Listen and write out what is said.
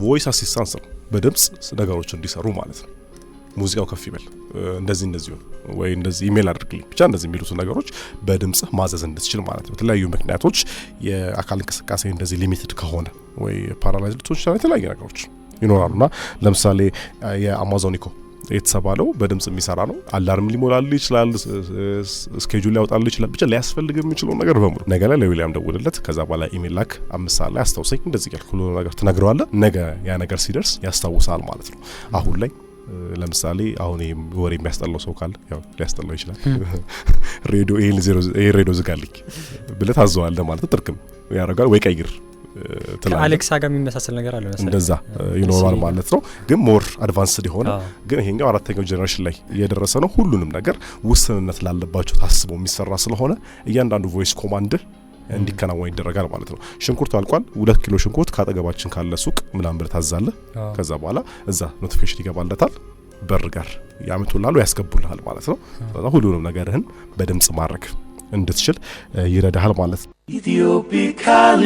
ቮይስ አሲስታንስ ነው በድምጽ ነገሮች እንዲሰሩ ማለት ነው ሙዚቃው ከፍ ይበል እንደዚህ ወይ እንደዚህ ኢሜል አድርግልኝ ብቻ እንደዚህ የሚሉት ነገሮች በድምጽ ማዘዝ እንድትችል ማለት ነው የተለያዩ ምክንያቶች የአካል እንቅስቃሴ እንደዚህ ሊሚትድ ከሆነ ወይ ፓራላይዝድ ልትሆን የተለያዩ ነገሮች ይኖራሉና ለምሳሌ የአማዞን ኢኮ የተሰባለው በድምጽ የሚሰራ ነው አላርም ሊሞላል ይችላል ስኬጁል ያወጣል ይችላል ብቻ ሊያስፈልግ የሚችለው ነገር በሙሉ ነገ ላይ ለዊሊያም ደውልለት ከዛ በኋላ ኢሜል ላክ 5 ሰዓት ላይ አስተውሰኝ እንደዚህ ያልኩ ሁሉ ነገር ትነግረዋለህ ነገ ያ ነገር ሲደርስ ያስታውሳል ማለት ነው አሁን ላይ ለምሳሌ አሁን ወሬ የሚያስጠላው ሰው ካለ ያው ሊያስጠላው ይችላል ሬዲዮ ሬዲዮ ዝጋልኝ ብለህ ታዘዋለህ ማለት ጥርቅም ያረጋል ወይ ቀይር ከአሌክሳ ጋር የሚመሳሰል ነገር አለ መሰለኝ እንደዛ ይኖራል ማለት ነው ግን ሞር አድቫንስድ ይሆነ ግን ይሄኛው አራተኛው ጀነሬሽን ላይ እየደረሰ ነው ሁሉንም ነገር ውስንነት ላለባቸው ታስቦ የሚሰራ ስለሆነ እያንዳንዱ ቮይስ ኮማንድ እንዲከናወን ይደረጋል ማለት ነው ሽንኩርት አልቋል 2 ኪሎ ሽንኩርት ካጠገባችን ካለ ሱቅ ምናምን ብለህ ታዛለህ ከዛ በኋላ እዛ ኖቲፊኬሽን ይገባልታል በር ጋር ያመጡልሃል ያስገቡልሃል ማለት ነው ሁሉንም ነገርህን በድምጽ ማድረግ እንድትችል ይረዳሃል ማለት ነው ኢትዮፒካሊ